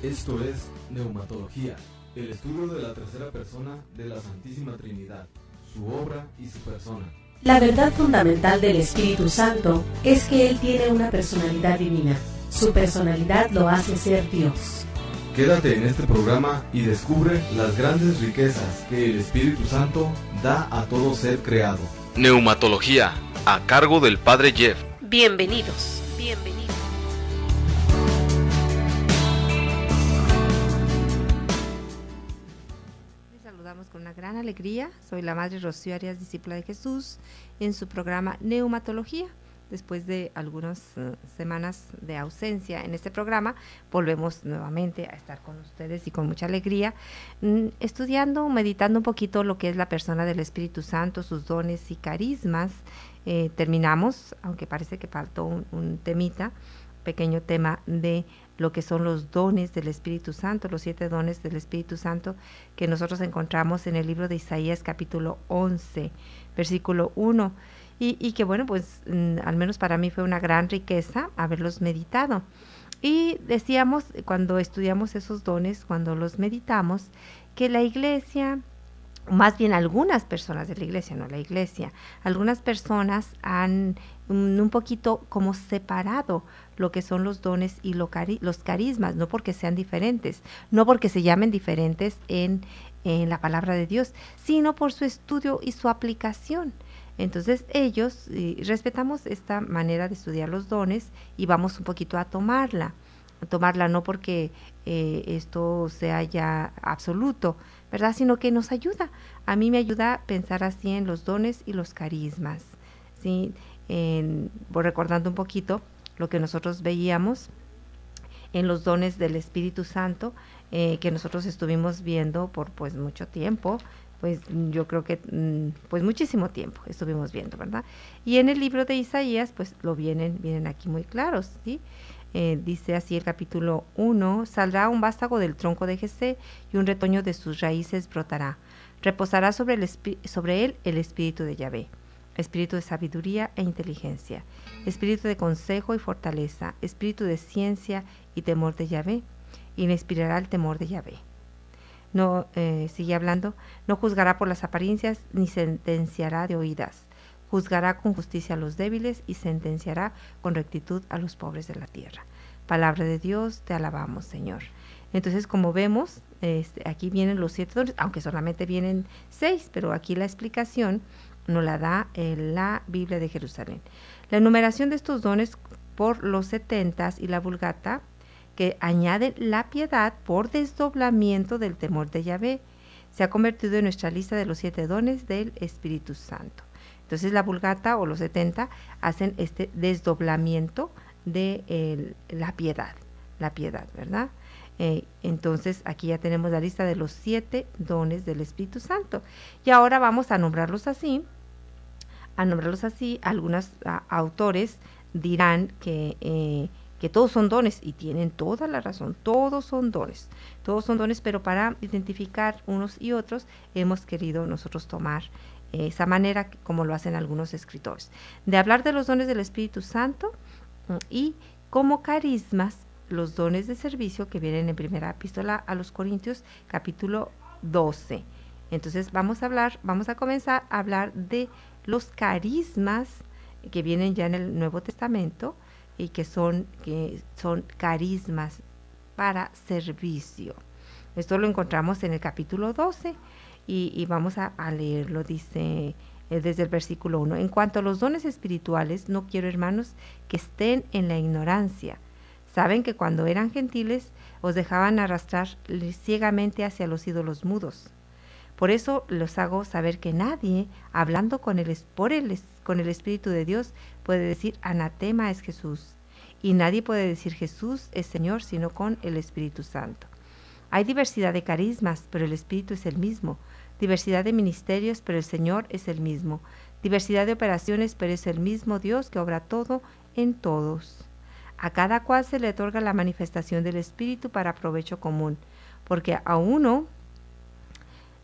Esto es Neumatología, el estudio de la tercera persona de la Santísima Trinidad, su obra y su persona. La verdad fundamental del Espíritu Santo es que Él tiene una personalidad divina. Su personalidad lo hace ser Dios. Quédate en este programa y descubre las grandes riquezas que el Espíritu Santo da a todo ser creado. Neumatología, a cargo del Padre Jeff. Bienvenidos, bienvenidos. Con una gran alegría, soy la Madre Rocío Arias, discípula de Jesús, en su programa Neumatología. Después de algunas semanas de ausencia en este programa, volvemos nuevamente a estar con ustedes y con mucha alegría, estudiando, meditando un poquito lo que es la persona del Espíritu Santo, sus dones y carismas. Terminamos, aunque parece que faltó un temita, pequeño tema de lo que son los dones del Espíritu Santo, los 7 dones del Espíritu Santo que nosotros encontramos en el libro de Isaías capítulo 11, versículo 1, y que bueno, pues al menos para mí fue una gran riqueza haberlos meditado. Y decíamos, cuando estudiamos esos dones, cuando los meditamos, que la Iglesia, más bien algunas personas de la Iglesia, no la Iglesia, algunas personas han un poquito como separado lo que son los dones y los carismas, no porque sean diferentes, no porque se llamen diferentes en la palabra de Dios, sino por su estudio y su aplicación. Entonces ellos, respetamos esta manera de estudiar los dones y vamos un poquito a tomarla no porque esto sea ya absoluto, ¿verdad? Sino que nos ayuda. A mí me ayuda a pensar así en los dones y los carismas, ¿sí? Recordando un poquito lo que nosotros veíamos en los dones del Espíritu Santo, que nosotros estuvimos viendo por pues mucho tiempo, pues yo creo que pues muchísimo tiempo estuvimos viendo, ¿verdad? Y en el libro de Isaías pues lo vienen aquí muy claros, ¿sí? Dice así el capítulo 1, saldrá un vástago del tronco de Jesé y un retoño de sus raíces brotará. Reposará sobre él el espíritu de Yahvé, espíritu de sabiduría e inteligencia, espíritu de consejo y fortaleza, espíritu de ciencia y temor de Yahvé, y le inspirará el temor de Yahvé. No, sigue hablando, no juzgará por las apariencias ni sentenciará de oídas. Juzgará con justicia a los débiles y sentenciará con rectitud a los pobres de la tierra. Palabra de Dios, te alabamos, Señor. Entonces, como vemos, aquí vienen los 7 dones, aunque solamente vienen 6, pero aquí la explicación nos la da la Biblia de Jerusalén. La enumeración de estos dones por los 70 y la Vulgata, que añade la piedad por desdoblamiento del temor de Yahvé, se ha convertido en nuestra lista de los 7 dones del Espíritu Santo. Entonces la Vulgata o los 70 hacen este desdoblamiento de la piedad, ¿verdad? Entonces aquí ya tenemos la lista de los 7 dones del Espíritu Santo. Y ahora vamos a nombrarlos así. Algunos autores dirán que todos son dones, y tienen toda la razón, todos son dones, pero para identificar unos y otros hemos querido nosotros tomar esa manera como lo hacen algunos escritores, de hablar de los dones del Espíritu Santo y como carismas, los dones de servicio que vienen en primera epístola a los Corintios, capítulo 12. Entonces vamos a comenzar a hablar de los carismas que vienen ya en el Nuevo Testamento y que son carismas para servicio. Esto lo encontramos en el capítulo 12 y vamos a leerlo. Dice desde el versículo 1, en cuanto a los dones espirituales, no quiero, hermanos, que estén en la ignorancia. Saben que cuando eran gentiles os dejaban arrastrar ciegamente hacia los ídolos mudos. Por eso los hago saber que nadie, hablando con el Espíritu de Dios, puede decir anatema es Jesús. Y nadie puede decir Jesús es Señor sino con el Espíritu Santo. Hay diversidad de carismas, pero el Espíritu es el mismo. Diversidad de ministerios, pero el Señor es el mismo. Diversidad de operaciones, pero es el mismo Dios que obra todo en todos. A cada cual se le otorga la manifestación del Espíritu para provecho común, porque a uno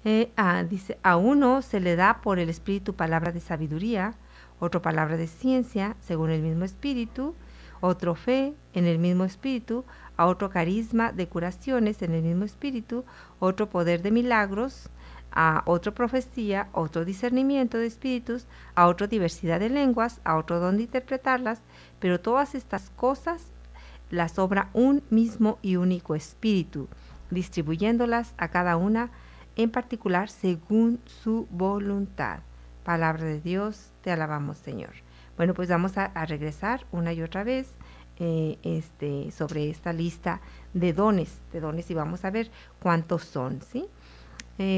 se le da por el Espíritu palabra de sabiduría, otro palabra de ciencia, según el mismo Espíritu, otro fe en el mismo Espíritu, a otro carisma de curaciones en el mismo espíritu, otro poder de milagros, a otro profecía, otro discernimiento de espíritus, a otra diversidad de lenguas, a otro don de interpretarlas, pero todas estas cosas las obra un mismo y único espíritu, distribuyéndolas a cada una en particular según su voluntad. Palabra de Dios, te alabamos, Señor. Bueno, pues vamos a regresar una y otra vez sobre esta lista de dones y vamos a ver cuántos son, ¿sí?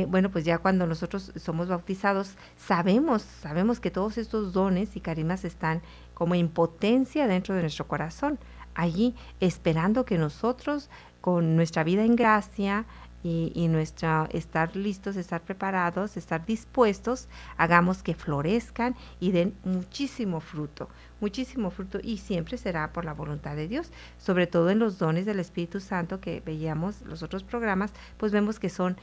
Bueno, pues ya cuando nosotros somos bautizados, sabemos que todos estos dones y carismas están como en potencia dentro de nuestro corazón, allí esperando que nosotros, con nuestra vida en gracia y nuestra estar listos, estar preparados, estar dispuestos, hagamos que florezcan y den muchísimo fruto, y siempre será por la voluntad de Dios, sobre todo en los dones del Espíritu Santo que veíamos los otros programas, pues vemos que son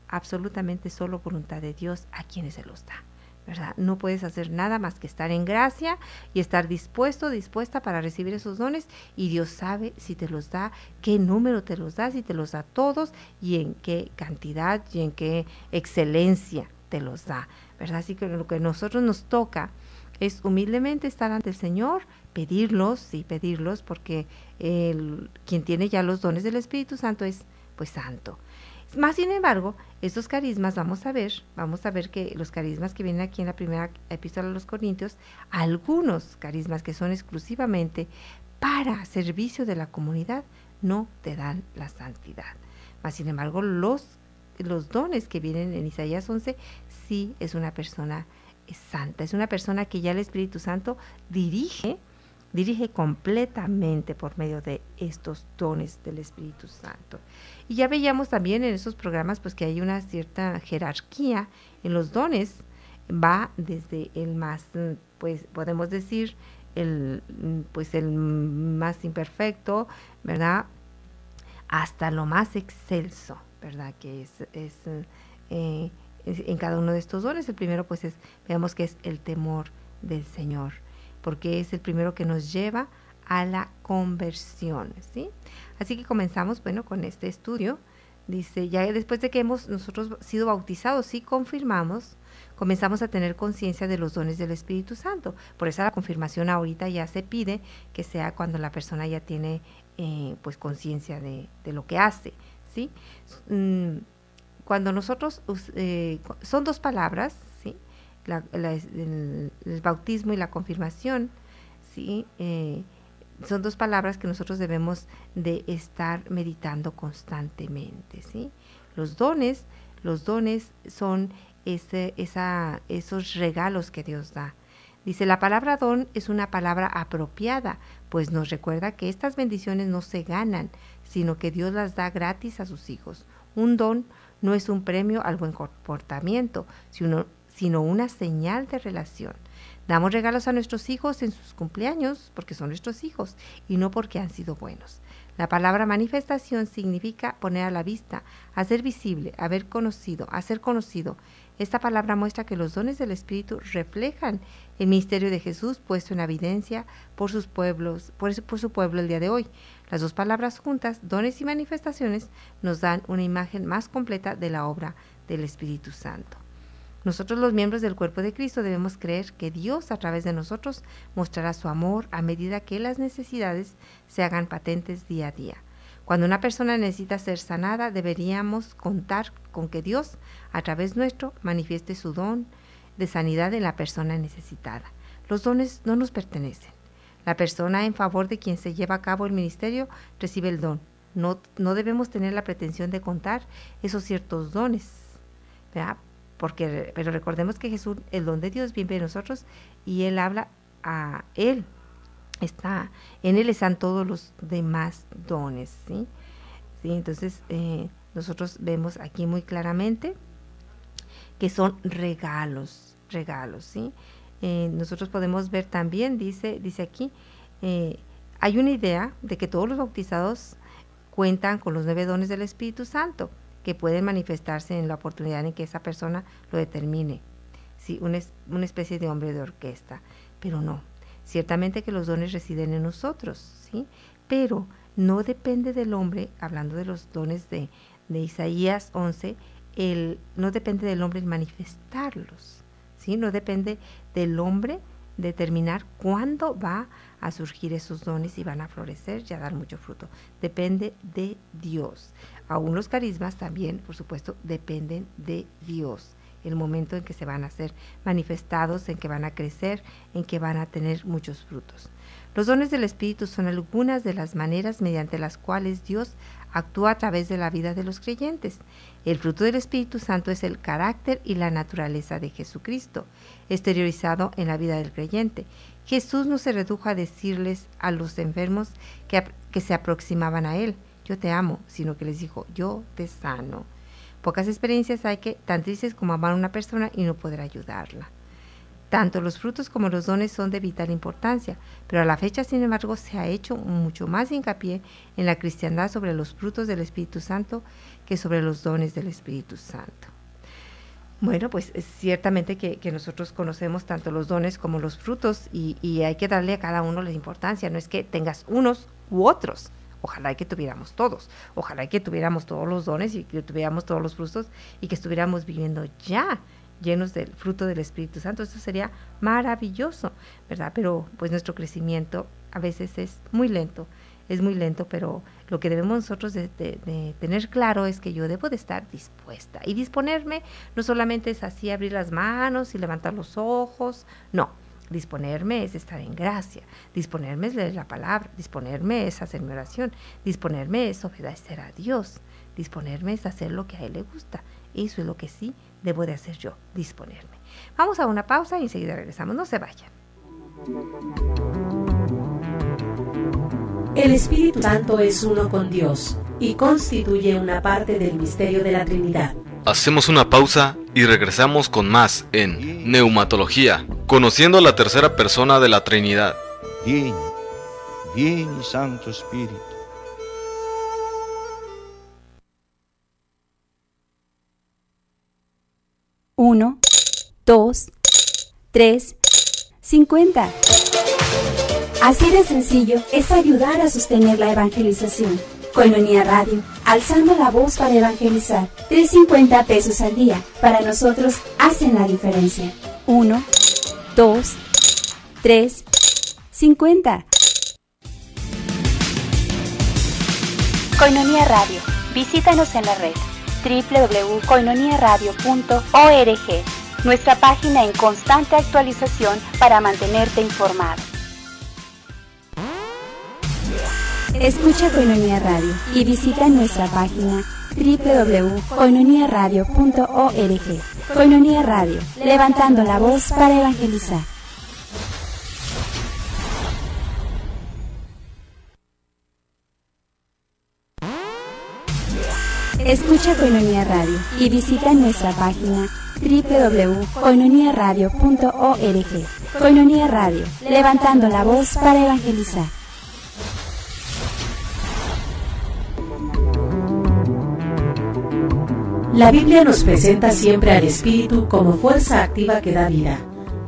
absolutamente solo voluntad de Dios a quienes se los da, ¿verdad? No puedes hacer nada más que estar en gracia y estar dispuesta para recibir esos dones, y Dios sabe si te los da, qué número te los da, si te los da todos y en qué cantidad y en qué excelencia te los da, ¿verdad? Así que lo que a nosotros nos toca es humildemente estar ante el Señor, pedirlos, porque quien tiene ya los dones del Espíritu Santo es pues santo. Más sin embargo, estos carismas, vamos a ver que los carismas que vienen aquí en la primera epístola a los Corintios, algunos carismas que son exclusivamente para servicio de la comunidad, no te dan la santidad. Más sin embargo, los dones que vienen en Isaías 11, sí es una persona santa, es una persona que ya el Espíritu Santo dirige completamente por medio de estos dones del Espíritu Santo. Y ya veíamos también en esos programas pues que hay una cierta jerarquía en los dones, va desde el más, pues podemos decir, el más imperfecto, ¿verdad?, hasta lo más excelso, ¿verdad?, que es en cada uno de estos dones. El primero pues veamos que es el temor del Señor, porque es el primero que nos lleva a la conversión, ¿sí? Así que comenzamos, bueno, con este estudio. Dice, ya después de que hemos nosotros sido bautizados y confirmamos, comenzamos a tener conciencia de los dones del Espíritu Santo. Por eso la confirmación ahorita ya se pide que sea cuando la persona ya tiene pues conciencia de lo que hace, ¿sí? Cuando nosotros, son dos palabras, ¿sí?, el bautismo y la confirmación, ¿sí? Son dos palabras que nosotros debemos de estar meditando constantemente, ¿sí? Los dones son esos regalos que Dios da. Dice, la palabra don es una palabra apropiada, pues nos recuerda que estas bendiciones no se ganan, sino que Dios las da gratis a sus hijos. Un don no es un premio al buen comportamiento, sino una señal de relación. Damos regalos a nuestros hijos en sus cumpleaños porque son nuestros hijos y no porque han sido buenos. La palabra manifestación significa poner a la vista, hacer visible, hacer conocido. Esta palabra muestra que los dones del Espíritu reflejan el ministerio de Jesús puesto en evidencia por su pueblo el día de hoy. Las dos palabras juntas, dones y manifestaciones, nos dan una imagen más completa de la obra del Espíritu Santo. Nosotros, los miembros del cuerpo de Cristo, debemos creer que Dios a través de nosotros mostrará su amor a medida que las necesidades se hagan patentes día a día. Cuando una persona necesita ser sanada, deberíamos contar con que Dios, a través nuestro, manifieste su don de sanidad en la persona necesitada. Los dones no nos pertenecen. La persona en favor de quien se lleva a cabo el ministerio recibe el don. No debemos tener la pretensión de contar esos ciertos dones, ¿verdad? Pero recordemos que Jesús, el don de Dios, vive en nosotros y Él habla a Él. En Él están todos los demás dones, ¿sí? ¿Sí? Entonces, nosotros vemos aquí muy claramente que son regalos, ¿sí? Nosotros podemos ver también, dice aquí, hay una idea de que todos los bautizados cuentan con los 9 dones del Espíritu Santo, que pueden manifestarse en la oportunidad en que esa persona lo determine, ¿sí? Una especie de hombre de orquesta, pero no. Ciertamente que los dones residen en nosotros, ¿sí? pero no depende del hombre, hablando de los dones de Isaías 11, no depende del hombre el manifestarlos, ¿sí? No depende del hombre determinar cuándo va a surgir esos dones y van a florecer y a dar mucho fruto. Depende de Dios. Aún los carismas también, por supuesto, dependen de Dios. El momento en que se van a ser manifestados, en que van a crecer, en que van a tener muchos frutos. Los dones del Espíritu son algunas de las maneras mediante las cuales Dios actúa a través de la vida de los creyentes. El fruto del Espíritu Santo es el carácter y la naturaleza de Jesucristo, exteriorizado en la vida del creyente. Jesús no se redujo a decirles a los enfermos que se aproximaban a Él, yo te amo, sino que les dijo, yo te sano. Pocas experiencias hay que tan tristes como amar a una persona y no poder ayudarla. Tanto los frutos como los dones son de vital importancia, pero a la fecha, sin embargo, se ha hecho mucho más hincapié en la cristiandad sobre los frutos del Espíritu Santo que sobre los dones del Espíritu Santo. Bueno, pues ciertamente que nosotros conocemos tanto los dones como los frutos y hay que darle a cada uno la importancia. No es que tengas unos u otros. Ojalá que tuviéramos todos. Ojalá que tuviéramos todos los dones y que tuviéramos todos los frutos y que estuviéramos viviendo ya llenos del fruto del Espíritu Santo. Eso sería maravilloso, ¿verdad? Pero pues nuestro crecimiento a veces es muy lento, pero lo que debemos nosotros de tener claro es que yo debo de estar dispuesta. Y disponerme no solamente es así abrir las manos y levantar los ojos, no. Disponerme es estar en gracia, disponerme es leer la palabra, disponerme es hacer mi oración, disponerme es obedecer a Dios, disponerme es hacer lo que a Él le gusta. Eso es lo que sí debo de hacer yo, disponerme. Vamos a una pausa y enseguida regresamos, no se vayan. El Espíritu Santo es uno con Dios y constituye una parte del misterio de la Trinidad. Hacemos una pausa y regresamos con más en Neumatología, conociendo la tercera persona de la Trinidad. Vieni, vieni Santo Espíritu. Uno, 2, 3, 50. Así de sencillo es ayudar a sostener la evangelización. Koinonia Radio, alzando la voz para evangelizar. 3.50 pesos al día. Para nosotros hacen la diferencia. 1, 2, 3, 50. Koinonia Radio. Visítanos en la red www.koinoniaradio.org. Nuestra página en constante actualización para mantenerte informado. Escucha Koinonia Radio y visita nuestra página www.koinoniaradio.org. Koinonia Radio, levantando la voz para evangelizar. Escucha Koinonia Radio y visita nuestra página www.koinoniaradio.org. Koinonia Radio, levantando la voz para evangelizar. La Biblia nos presenta siempre al Espíritu como fuerza activa que da vida.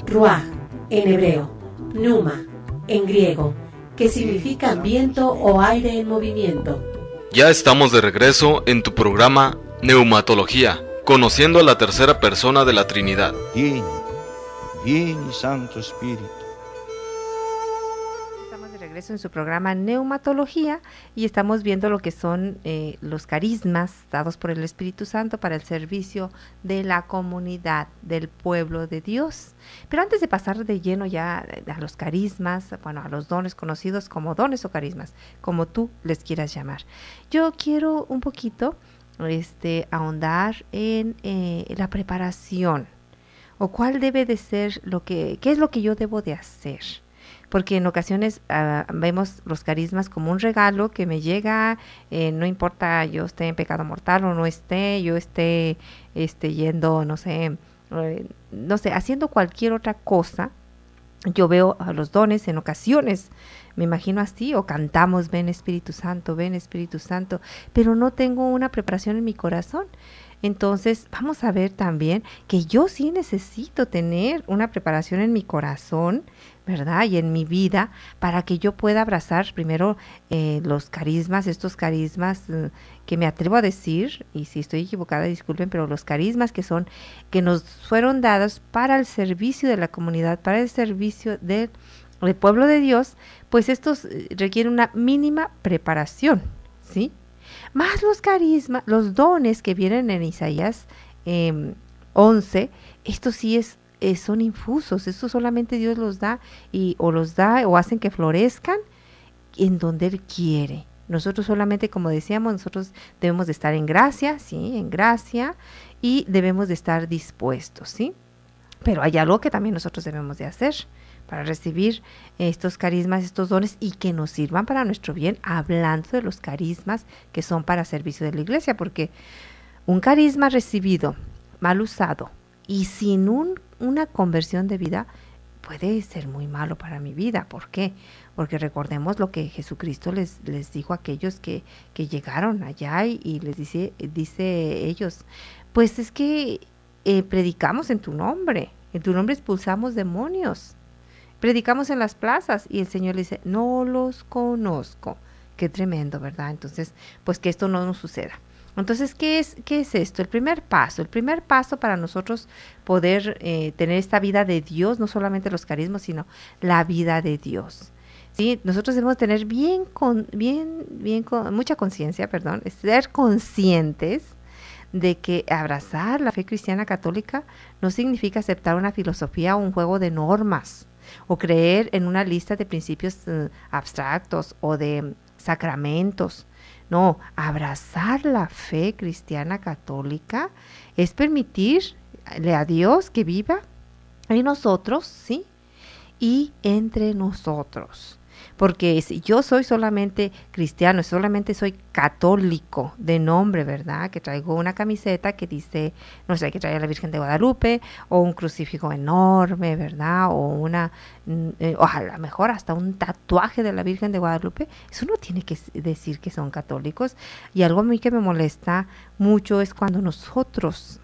Ruach, en hebreo, pneuma, en griego, que significa viento o aire en movimiento. Ya estamos de regreso en tu programa Neumatología, conociendo a la tercera persona de la Trinidad. Vieni, vieni Santo Espíritu. Regreso en su programa Neumatología y estamos viendo lo que son los carismas dados por el Espíritu Santo para el servicio de la comunidad, del pueblo de Dios. Pero antes de pasar de lleno ya a los carismas, bueno, a los dones conocidos como dones o carismas, como tú les quieras llamar, yo quiero un poquito ahondar en la preparación o cuál debe de ser qué es lo que yo debo de hacer. Porque en ocasiones vemos los carismas como un regalo que me llega, no importa yo esté en pecado mortal o no esté, yo esté yendo, no sé, haciendo cualquier otra cosa. Yo veo a los dones en ocasiones, me imagino así, o cantamos, ven Espíritu Santo, pero no tengo una preparación en mi corazón. Entonces, vamos a ver también que yo sí necesito tener una preparación en mi corazón ¿verdad? Y en mi vida, para que yo pueda abrazar primero los carismas, estos carismas que me atrevo a decir, y si estoy equivocada, disculpen, pero los carismas que nos fueron dados para el servicio de la comunidad, para el servicio del pueblo de Dios, pues estos requieren una mínima preparación, ¿sí? Más los carismas, los dones que vienen en Isaías 11, estos sí son infusos, estos solamente Dios los da o hacen que florezcan en donde Él quiere. Nosotros solamente, como decíamos, nosotros debemos de estar en gracia, sí, en gracia, y debemos de estar dispuestos, ¿sí? Pero hay algo que también nosotros debemos de hacer para recibir estos carismas, estos dones, y que nos sirvan para nuestro bien, hablando de los carismas que son para servicio de la iglesia, porque un carisma recibido, mal usado, y sin una conversión de vida, puede ser muy malo para mi vida. ¿Por qué? Porque recordemos lo que Jesucristo les dijo a aquellos que llegaron allá y les dice ellos, pues es que predicamos en tu nombre expulsamos demonios, predicamos en las plazas, y el Señor le dice, no los conozco. Qué tremendo, ¿verdad? Entonces, pues que esto no nos suceda. Entonces, ¿qué es esto? El primer paso para nosotros poder tener esta vida de Dios, no solamente los carismas, sino la vida de Dios. ¿Sí? Nosotros debemos tener con mucha conciencia, ser conscientes de que abrazar la fe cristiana católica no significa aceptar una filosofía o un juego de normas, o creer en una lista de principios abstractos o de sacramentos. No, abrazar la fe cristiana católica es permitirle a Dios que viva en nosotros, ¿sí? Y entre nosotros. Porque si yo soy solamente cristiano, solamente soy católico de nombre, ¿verdad? Que traigo una camiseta que dice, no sé, que trae a la Virgen de Guadalupe, o un crucifijo enorme, ¿verdad? O a lo mejor hasta un tatuaje de la Virgen de Guadalupe. Eso no tiene que decir que son católicos. Y algo a mí que me molesta mucho es cuando nosotros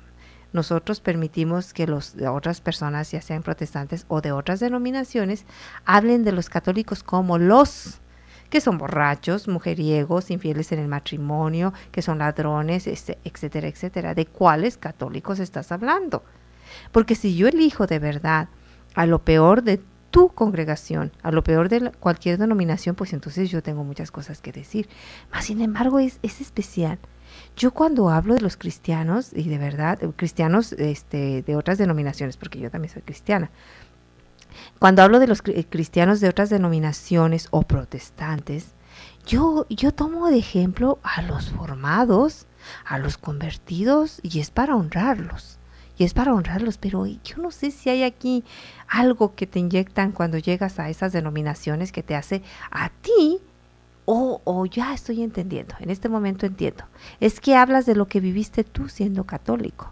permitimos que otras personas, ya sean protestantes o de otras denominaciones, hablen de los católicos como los que son borrachos, mujeriegos, infieles en el matrimonio, que son ladrones, etcétera, etcétera. ¿De cuáles católicos estás hablando? Porque si yo elijo de verdad a lo peor de tu congregación, a lo peor de cualquier denominación, pues entonces yo tengo muchas cosas que decir. Mas, sin embargo, es especial. Yo cuando hablo de los cristianos, y de verdad, cristianos de otras denominaciones, porque yo también soy cristiana, cuando hablo de los cristianos de otras denominaciones o protestantes, yo tomo de ejemplo a los formados, a los convertidos, y es para honrarlos. Pero yo no sé si hay aquí algo que te inyectan cuando llegas a esas denominaciones que te hace a ti, o ya estoy entendiendo, en este momento entiendo. Es que hablas de lo que viviste tú siendo católico.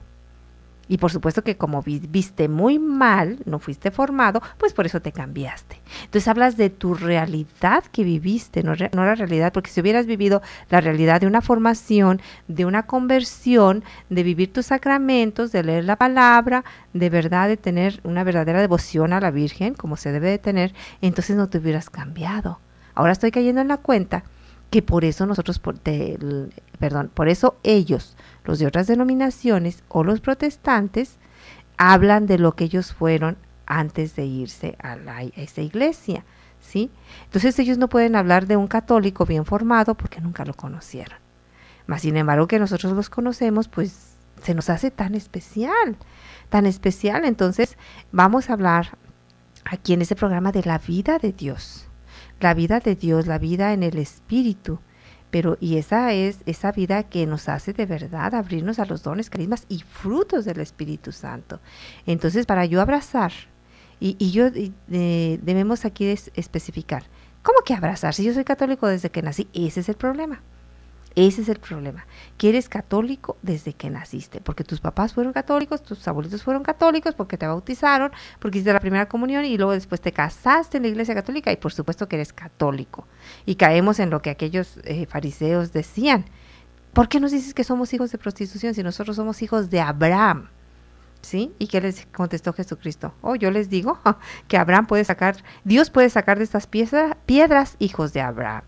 Y por supuesto que como viviste muy mal, no fuiste formado, pues por eso te cambiaste. Entonces hablas de tu realidad que viviste, no la realidad, porque si hubieras vivido la realidad de una formación, de una conversión, de vivir tus sacramentos, de leer la palabra, de verdad, de tener una verdadera devoción a la Virgen, como se debe de tener, entonces no te hubieras cambiado. Ahora estoy cayendo en la cuenta que por eso por eso ellos, los de otras denominaciones o los protestantes, hablan de lo que ellos fueron antes de irse a esa iglesia, ¿sí? Entonces ellos no pueden hablar de un católico bien formado porque nunca lo conocieron. Mas, sin embargo, que nosotros los conocemos, pues se nos hace tan especial. Entonces vamos a hablar aquí en este programa de la vida de Dios. La vida de Dios, la vida en el Espíritu, y esa es esa vida que nos hace de verdad abrirnos a los dones, carismas y frutos del Espíritu Santo. Entonces, para yo abrazar, debemos aquí especificar, ¿cómo que abrazar? Si yo soy católico desde que nací, ese es el problema. Que eres católico desde que naciste, porque tus papás fueron católicos, tus abuelitos fueron católicos, porque te bautizaron, porque hiciste la primera comunión y luego después te casaste en la iglesia católica y por supuesto que eres católico. Y caemos en lo que aquellos fariseos decían. ¿Por qué nos dices que somos hijos de prostitución si nosotros somos hijos de Abraham? ¿Sí? ¿Y qué les contestó Jesucristo? Yo les digo que Dios puede sacar de estas piedras hijos de Abraham.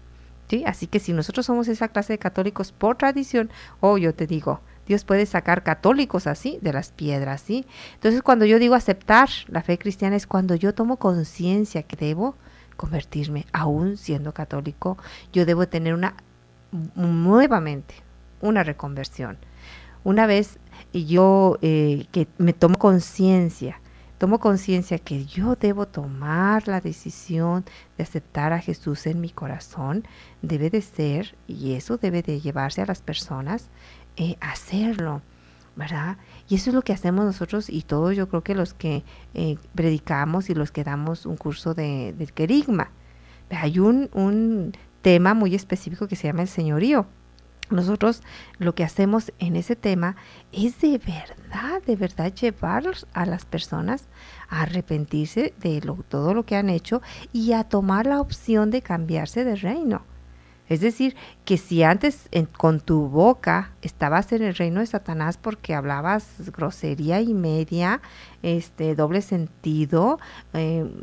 ¿Sí? Así que si nosotros somos esa clase de católicos por tradición, yo te digo, Dios puede sacar católicos así de las piedras, ¿sí? Entonces, cuando yo digo aceptar la fe cristiana es cuando yo tomo conciencia que debo convertirme, aún siendo católico, yo debo tener nuevamente una reconversión. Una vez yo que me tomo conciencia que yo debo tomar la decisión de aceptar a Jesús en mi corazón, debe de ser, y eso debe de llevarse a las personas, hacerlo, ¿verdad? Y eso es lo que hacemos nosotros y todos, yo creo que los que predicamos y los que damos un curso de querigma. Hay un tema muy específico que se llama el señorío. Nosotros lo que hacemos en ese tema es de verdad llevar a las personas a arrepentirse de todo lo que han hecho y a tomar la opción de cambiarse de reino. Es decir, que si antes con tu boca estabas en el reino de Satanás porque hablabas grosería y media, doble sentido,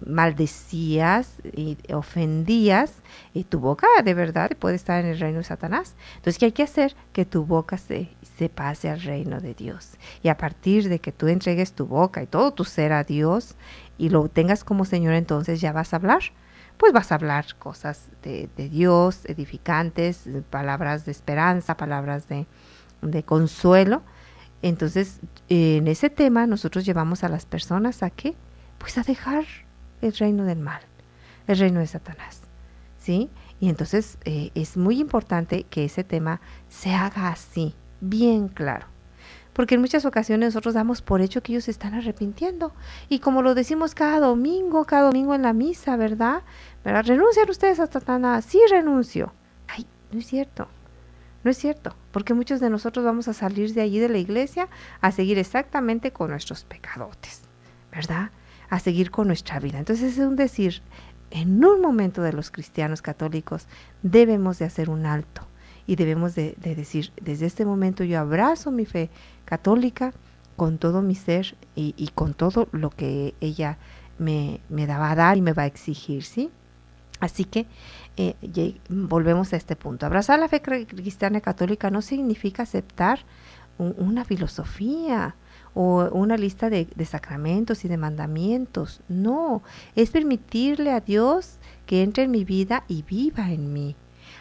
maldecías y ofendías, y tu boca de verdad puede estar en el reino de Satanás. Entonces, ¿qué hay que hacer? Que tu boca se pase al reino de Dios. Y a partir de que tú entregues tu boca y todo tu ser a Dios y lo tengas como Señor, entonces ya vas a hablar. Pues vas a hablar cosas de Dios, edificantes, palabras de esperanza, palabras de consuelo. Entonces, en ese tema nosotros llevamos a las personas ¿a qué? Pues a dejar el reino del mal, el reino de Satanás, ¿sí? Y entonces es muy importante que ese tema se haga así, bien claro. Porque en muchas ocasiones nosotros damos por hecho que ellos se están arrepintiendo. Y como lo decimos cada domingo en la misa, ¿verdad? ¿Renuncian ustedes a Satanás? Sí, renuncio. Ay, no es cierto. No es cierto. Porque muchos de nosotros vamos a salir de allí de la iglesia a seguir exactamente con nuestros pecadotes, ¿verdad? A seguir con nuestra vida. Entonces es un decir, en un momento de los cristianos católicos debemos de hacer un alto. Y debemos de decir, desde este momento yo abrazo mi fe católica con todo mi ser y con todo lo que ella me va a dar y me va a exigir, ¿sí? Así que volvemos a este punto. Abrazar la fe cristiana católica no significa aceptar una filosofía o una lista de sacramentos y de mandamientos. No, es permitirle a Dios que entre en mi vida y viva en mí.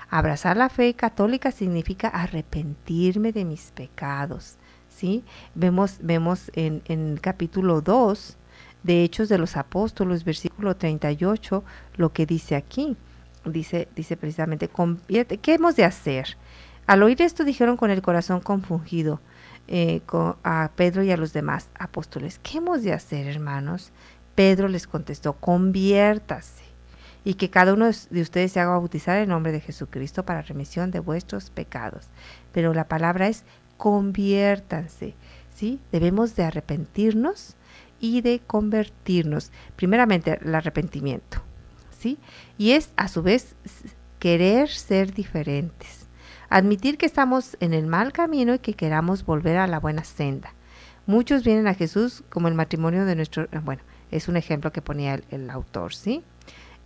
Abrazar la fe católica significa arrepentirme de mis pecados, ¿sí? Vemos en el capítulo 2 de Hechos de los Apóstoles, versículo 38, lo que dice aquí. Dice precisamente, ¿qué hemos de hacer? Al oír esto dijeron con el corazón compungido a Pedro y a los demás apóstoles, ¿qué hemos de hacer, hermanos? Pedro les contestó, conviértase. Y que cada uno de ustedes se haga bautizar en nombre de Jesucristo para remisión de vuestros pecados. Pero la palabra es conviértanse, ¿sí? Debemos de arrepentirnos y de convertirnos. Primeramente, el arrepentimiento, ¿sí? Y es, a su vez, querer ser diferentes. Admitir que estamos en el mal camino y que queramos volver a la buena senda. Muchos vienen a Jesús como el matrimonio de nuestro... Bueno, es un ejemplo que ponía el autor, ¿sí?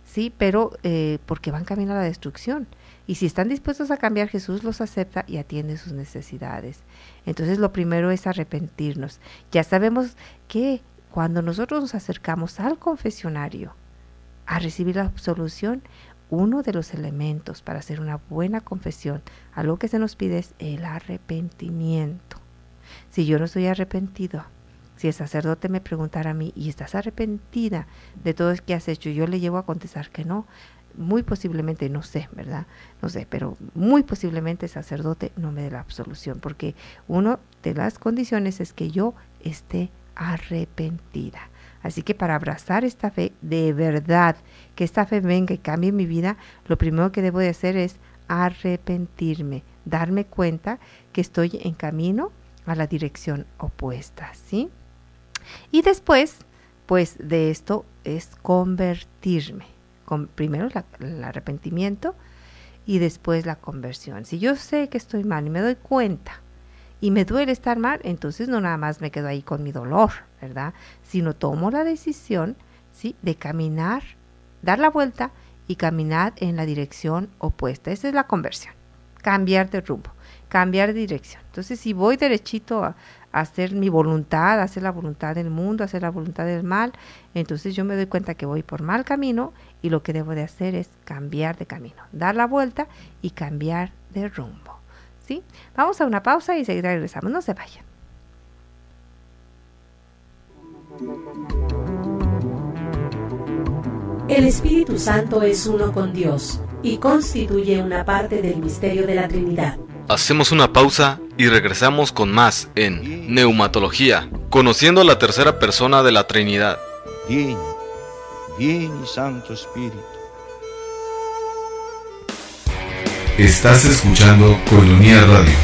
Sí, pero porque van camino a la destrucción. Y si están dispuestos a cambiar, Jesús los acepta y atiende sus necesidades. Entonces, lo primero es arrepentirnos. Ya sabemos que cuando nosotros nos acercamos al confesionario a recibir la absolución, uno de los elementos para hacer una buena confesión, algo que se nos pide es el arrepentimiento. Si yo no estoy arrepentido, si el sacerdote me preguntara a mí, ¿y estás arrepentida de todo lo que has hecho? Yo le llevo a contestar que no. Muy posiblemente, no sé, ¿verdad? No sé, pero muy posiblemente el sacerdote no me dé la absolución, porque una de las condiciones es que yo esté arrepentida. Así que para abrazar esta fe, de verdad, que esta fe venga y cambie mi vida, lo primero que debo de hacer es arrepentirme, darme cuenta que estoy en camino a la dirección opuesta, ¿sí? Y después, pues de esto es convertirme. Primero el arrepentimiento y después la conversión. Si yo sé que estoy mal y me doy cuenta y me duele estar mal, entonces no nada más me quedo ahí con mi dolor, ¿verdad? Sino tomo la decisión, ¿sí?, de caminar, dar la vuelta y caminar en la dirección opuesta. Esa es la conversión, cambiar de rumbo, cambiar de dirección. Entonces, si voy derechito a hacer mi voluntad, a hacer la voluntad del mundo, a hacer la voluntad del mal, entonces yo me doy cuenta que voy por mal camino y lo que debo de hacer es cambiar de camino, dar la vuelta y cambiar de rumbo, ¿sí? Vamos a una pausa y enseguida regresamos, no se vayan. El Espíritu Santo es uno con Dios y constituye una parte del misterio de la Trinidad. Hacemos una pausa y regresamos con más en Neumatología, conociendo la tercera persona de la Trinidad. Vieni, vieni Santo Espíritu. Estás escuchando Koinonia Radio.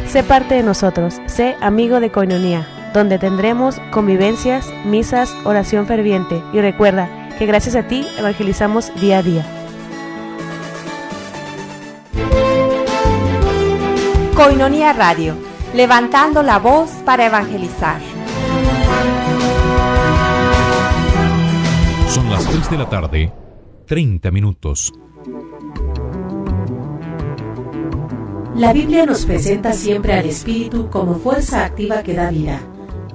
Sé parte de nosotros, sé amigo de Koinonia, donde tendremos convivencias, misas, oración ferviente. Y recuerda que gracias a ti evangelizamos día a día. Koinonia Radio, levantando la voz para evangelizar. Son las 3 de la tarde, 30 minutos. La Biblia nos presenta siempre al Espíritu como fuerza activa que da vida.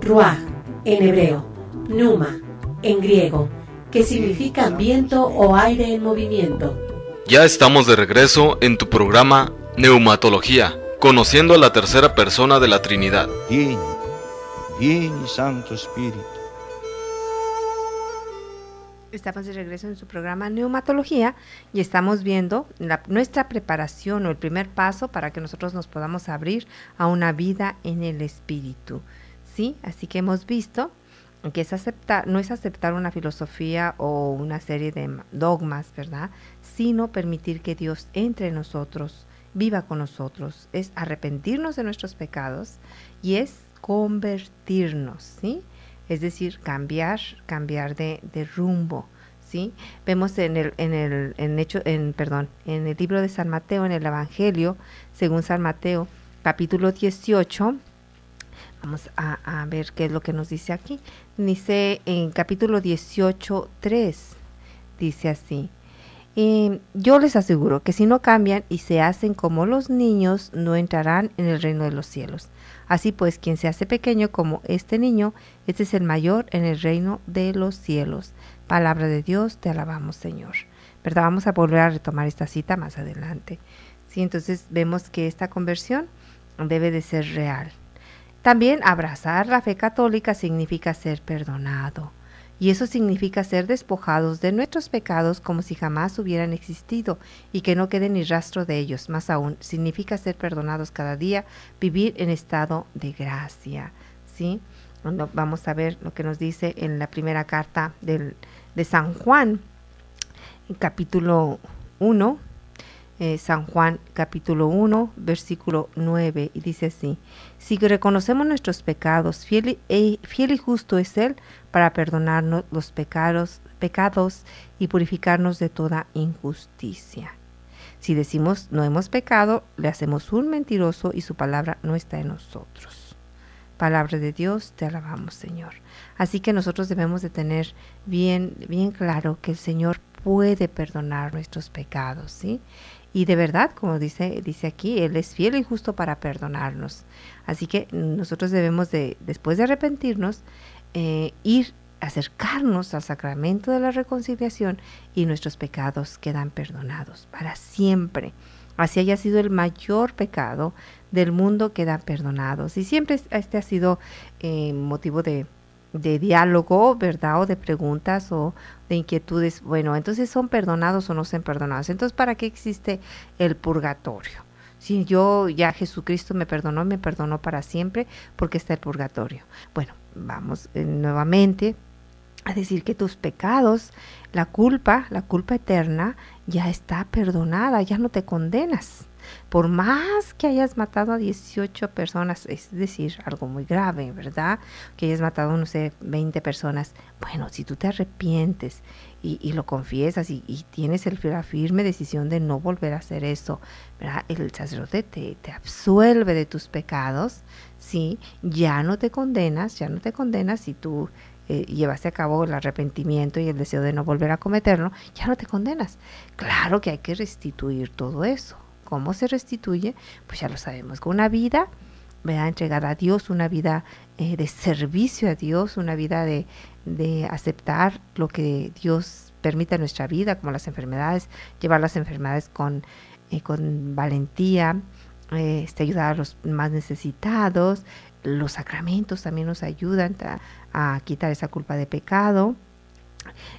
Ruach, en hebreo, Pneuma, en griego, que significa viento o aire en movimiento. Ya estamos de regreso en tu programa Neumatología, conociendo a la tercera persona de la Trinidad. Vieni, vieni Santo Espíritu. Estamos de regreso en su programa Neumatología y estamos viendo nuestra preparación o el primer paso para que nosotros nos podamos abrir a una vida en el Espíritu. ¿Sí? Así que hemos visto que no es aceptar una filosofía o una serie de dogmas, ¿verdad? Sino permitir que Dios entre en nosotros, viva con nosotros. Es arrepentirnos de nuestros pecados y es convertirnos, ¿sí? Es decir, cambiar de rumbo, ¿sí? Vemos en el libro de San Mateo, en el Evangelio, según San Mateo, capítulo 18. Vamos a ver qué es lo que nos dice aquí. Dice en capítulo 18:3, dice así: yo les aseguro que si no cambian y se hacen como los niños, no entrarán en el reino de los cielos. Así pues, quien se hace pequeño como este niño, este es el mayor en el reino de los cielos. Palabra de Dios, te alabamos, Señor. ¿Verdad? Vamos a volver a retomar esta cita más adelante. Sí, entonces vemos que esta conversión debe de ser real. También abrazar la fe católica significa ser perdonado. Y eso significa ser despojados de nuestros pecados como si jamás hubieran existido y que no quede ni rastro de ellos. Más aún, significa ser perdonados cada día, vivir en estado de gracia, ¿sí? Vamos a ver lo que nos dice en la primera carta de San Juan, en capítulo 1, San Juan capítulo 1, versículo 9, y dice así: si reconocemos nuestros pecados, fiel y justo es Él para perdonarnos los pecados y purificarnos de toda injusticia. Si decimos no hemos pecado, le hacemos un mentiroso y su palabra no está en nosotros. Palabra de Dios, te alabamos, Señor. Así que nosotros debemos de tener bien claro que el Señor puede perdonar nuestros pecados, ¿sí? Y de verdad, como dice aquí, Él es fiel y justo para perdonarnos. Así que nosotros debemos de, después de arrepentirnos, acercarnos al sacramento de la reconciliación y nuestros pecados quedan perdonados para siempre. Así haya sido el mayor pecado del mundo, quedan perdonados. Y siempre este ha sido motivo de diálogo, ¿verdad? O de preguntas o de inquietudes. Bueno, entonces, ¿son perdonados o no son perdonados? Entonces, ¿para qué existe el purgatorio? Si ya Jesucristo me perdonó para siempre, ¿por qué está el purgatorio? Bueno, vamos nuevamente a decir que tus pecados, la culpa eterna, ya está perdonada, ya no te condenas. Por más que hayas matado a 18 personas, es decir, algo muy grave, ¿verdad? Que hayas matado, no sé, 20 personas. Bueno, si tú te arrepientes y lo confiesas y tienes la firme decisión de no volver a hacer eso, ¿verdad? El sacerdote te absuelve de tus pecados, ¿sí? Ya no te condenas si tú llevaste a cabo el arrepentimiento y el deseo de no volver a cometerlo, ya no te condenas. Claro que hay que restituir todo eso. ¿Cómo se restituye? Pues ya lo sabemos, con una vida, ¿verdad?, entregada a Dios, una vida de servicio a Dios, una vida de aceptar lo que Dios permite en nuestra vida, como las enfermedades, llevar las enfermedades con valentía, ayudar a los más necesitados. Los sacramentos también nos ayudan a quitar esa culpa de pecado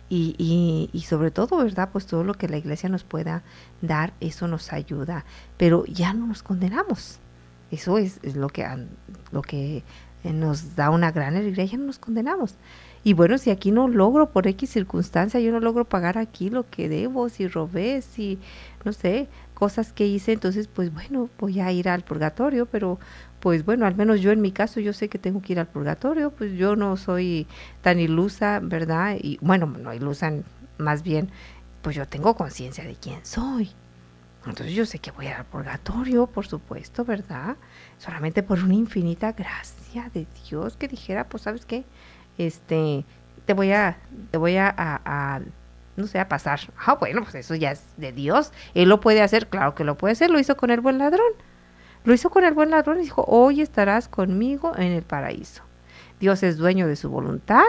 y sobre todo, ¿verdad? Pues todo lo que la iglesia nos pueda dar, eso nos ayuda, pero ya no nos condenamos. Eso es lo que nos da una gran alegría, ya no nos condenamos. Y bueno, si aquí no logro por X circunstancia, yo no logro pagar aquí lo que debo, si robé, si no sé, cosas que hice, entonces pues bueno, voy a ir al purgatorio, pero pues bueno, al menos yo en mi caso, yo sé que tengo que ir al purgatorio, pues yo no soy tan ilusa, ¿verdad? Y bueno, no ilusa, más bien, pues yo tengo conciencia de quién soy. Entonces yo sé que voy al purgatorio, por supuesto, ¿verdad? Solamente por una infinita gracia de Dios que dijera, pues ¿sabes qué? Te voy a no sé, a pasar. Ah, bueno, pues eso ya es de Dios. Él lo puede hacer, claro que lo puede hacer, lo hizo con el buen ladrón. Lo hizo con el buen ladrón y dijo, hoy estarás conmigo en el paraíso. Dios es dueño de su voluntad,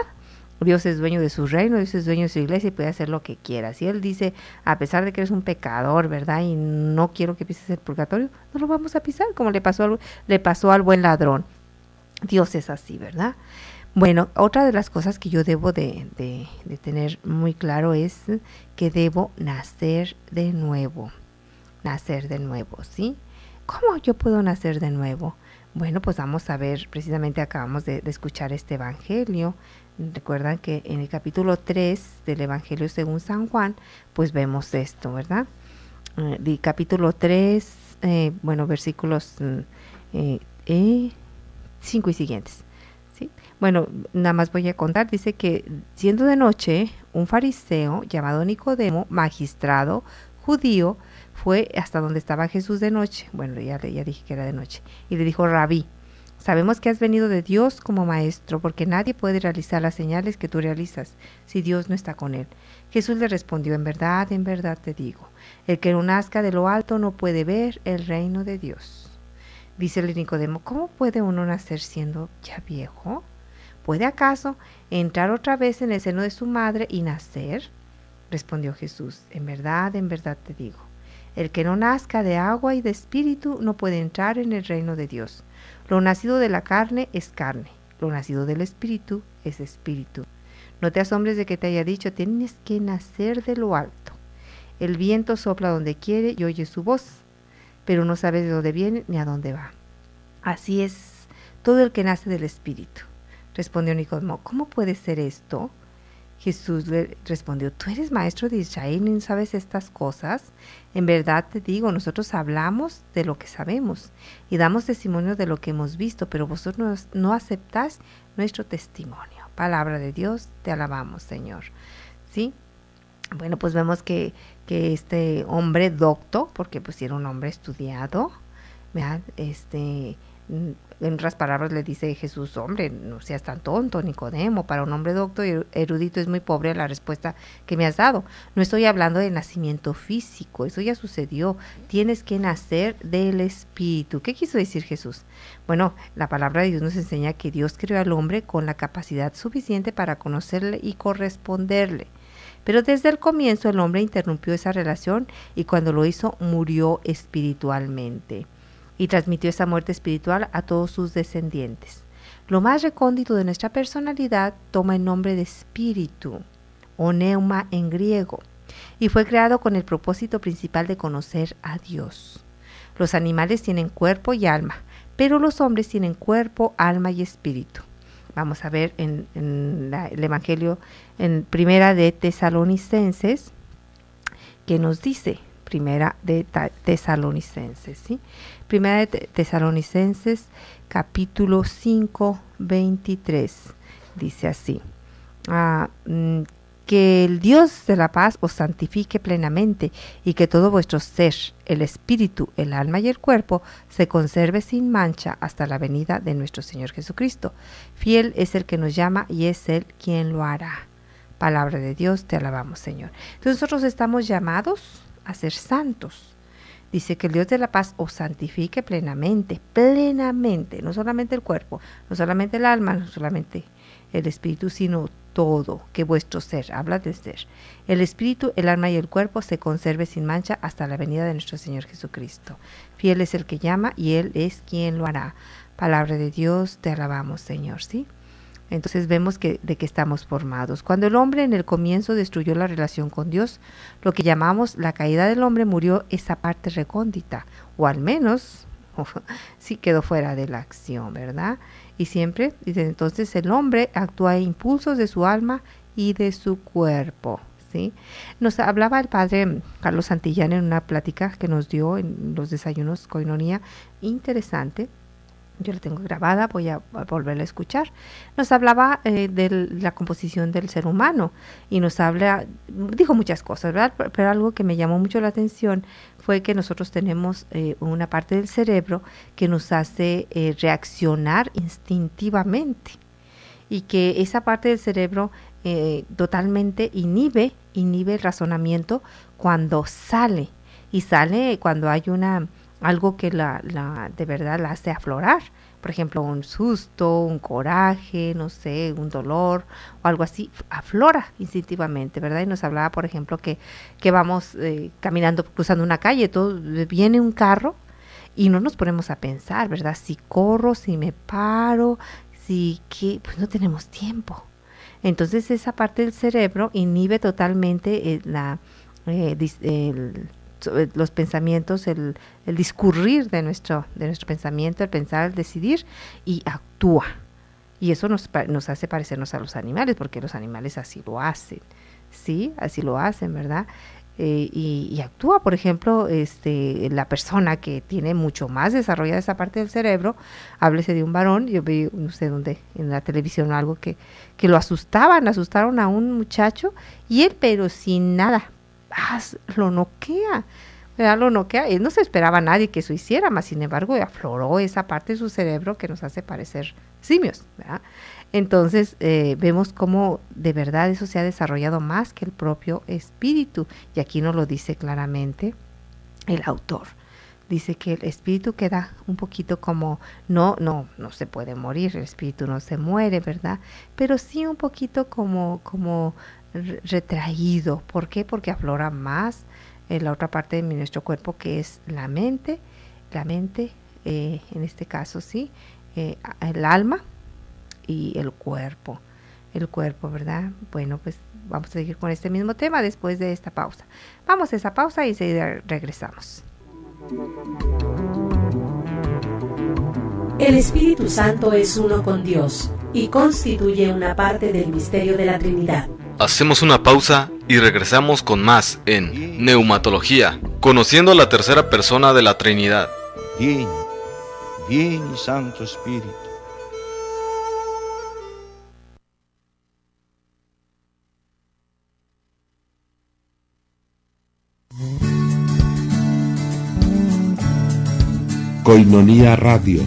Dios es dueño de su reino, Dios es dueño de su iglesia y puede hacer lo que quiera. Si Él dice, a pesar de que eres un pecador, ¿verdad? Y no quiero que pises el purgatorio, no lo vamos a pisar, como le pasó al buen ladrón. Dios es así, ¿verdad? Bueno, otra de las cosas que yo debo de tener muy claro es que debo nacer de nuevo, ¿sí? ¿Cómo yo puedo nacer de nuevo? Bueno, pues vamos a ver, precisamente acabamos de escuchar este evangelio. Recuerdan que en el capítulo 3 del evangelio según San Juan, pues vemos esto, ¿verdad? Capítulo 3, versículos 5 y siguientes. Bueno, nada más voy a contar, dice que siendo de noche, un fariseo llamado Nicodemo, magistrado judío, fue hasta donde estaba Jesús de noche, bueno, ya dije que era de noche, y le dijo, Rabí, sabemos que has venido de Dios como maestro, porque nadie puede realizar las señales que tú realizas si Dios no está con él. Jesús le respondió, en verdad te digo, el que no nazca de lo alto no puede ver el reino de Dios. Dícele Nicodemo, ¿cómo puede uno nacer siendo ya viejo? ¿Puede acaso entrar otra vez en el seno de su madre y nacer? Respondió Jesús, en verdad te digo, el que no nazca de agua y de espíritu no puede entrar en el reino de Dios. Lo nacido de la carne es carne, lo nacido del espíritu es espíritu. No te asombres de que te haya dicho, tienes que nacer de lo alto. El viento sopla donde quiere y oye su voz, pero no sabes de dónde viene ni a dónde va. Así es todo el que nace del espíritu. Respondió Nicodemo, ¿cómo puede ser esto? Jesús le respondió, ¿tú eres maestro de Israel y no sabes estas cosas? En verdad te digo, nosotros hablamos de lo que sabemos y damos testimonio de lo que hemos visto, pero vosotros no aceptáis nuestro testimonio. Palabra de Dios, te alabamos, Señor. ¿Sí? Bueno, pues vemos que este hombre docto, porque pues era un hombre estudiado, ¿verdad? En otras palabras le dice Jesús, hombre, no seas tan tonto, Nicodemo, para un hombre docto y erudito es muy pobre la respuesta que me has dado. No estoy hablando de nacimiento físico, eso ya sucedió, tienes que nacer del Espíritu. ¿Qué quiso decir Jesús? Bueno, la palabra de Dios nos enseña que Dios creó al hombre con la capacidad suficiente para conocerle y corresponderle. Pero desde el comienzo el hombre interrumpió esa relación y cuando lo hizo murió espiritualmente. Y transmitió esa muerte espiritual a todos sus descendientes. Lo más recóndito de nuestra personalidad toma el nombre de espíritu, o neuma en griego, y fue creado con el propósito principal de conocer a Dios. Los animales tienen cuerpo y alma, pero los hombres tienen cuerpo, alma y espíritu. Vamos a ver en el Evangelio en Primera de Tesalonicenses, que nos dice, Primera de Tesalonicenses, ¿sí? Primera de Tesalonicenses, capítulo 5, 23, dice así: que el Dios de la paz os santifique plenamente, y que todo vuestro ser, el espíritu, el alma y el cuerpo, se conserve sin mancha hasta la venida de nuestro Señor Jesucristo. Fiel es el que nos llama, y es Él quien lo hará. Palabra de Dios, te alabamos, Señor. Entonces nosotros estamos llamados a ser santos. Dice que el Dios de la paz os santifique plenamente, plenamente, no solamente el cuerpo, no solamente el alma, no solamente el espíritu, sino todo, que vuestro ser, habla del ser, el espíritu, el alma y el cuerpo se conserve sin mancha hasta la venida de nuestro Señor Jesucristo. Fiel es el que llama, y Él es quien lo hará. Palabra de Dios, te alabamos, Señor, ¿sí? Entonces vemos de que estamos formados. Cuando el hombre en el comienzo destruyó la relación con Dios, lo que llamamos la caída del hombre, murió esa parte recóndita, o al menos sí quedó fuera de la acción, ¿verdad? Y siempre, desde entonces, el hombre actúa a impulsos de su alma y de su cuerpo, ¿sí? Nos hablaba el padre Carlos Santillán en una plática que nos dio en los desayunos Koinonia, interesante. Yo la tengo grabada, voy a volverla a escuchar. Nos hablaba de la composición del ser humano, y nos dijo muchas cosas, ¿verdad? Pero algo que me llamó mucho la atención fue que nosotros tenemos una parte del cerebro que nos hace reaccionar instintivamente, y que esa parte del cerebro totalmente inhibe el razonamiento cuando sale, y sale cuando hay algo que de verdad la hace aflorar. Por ejemplo, un susto, un coraje, no sé, un dolor o algo así, aflora instintivamente, ¿verdad? Y nos hablaba, por ejemplo, que vamos caminando, cruzando una calle, viene un carro y no nos ponemos a pensar, ¿verdad? Si corro, si me paro, pues no tenemos tiempo. Entonces esa parte del cerebro inhibe totalmente los pensamientos, el discurrir de nuestro pensamiento, el pensar, el decidir, y actúa. Y eso nos hace parecernos a los animales, porque los animales así lo hacen, ¿sí? Así lo hacen, ¿verdad? Y actúa, por ejemplo, la persona que tiene mucho más desarrollada esa parte del cerebro, háblese de un varón, yo vi, no sé dónde, en la televisión algo que lo asustaron a un muchacho, y él, pero sin nada, lo noquea, ¿verdad? Lo noquea. Él no se esperaba a nadie que eso hiciera, más sin embargo afloró esa parte de su cerebro que nos hace parecer simios, ¿verdad? Entonces vemos cómo de verdad eso se ha desarrollado más que el propio espíritu, y aquí nos lo dice claramente el autor. Dice que el espíritu queda un poquito como, no se puede morir, el espíritu no se muere, ¿verdad? Pero sí un poquito como retraído. ¿Por qué? Porque aflora más la otra parte de nuestro cuerpo, que es la mente, en este caso sí, el alma y el cuerpo, ¿verdad? Bueno, pues vamos a seguir con este mismo tema después de esta pausa. Vamos a esa pausa y enseguida regresamos. El Espíritu Santo es uno con Dios y constituye una parte del misterio de la Trinidad. Hacemos una pausa y regresamos con más en Neumatología, conociendo a la tercera persona de la Trinidad. Vieni, Santo Espíritu. Koinonia Radio,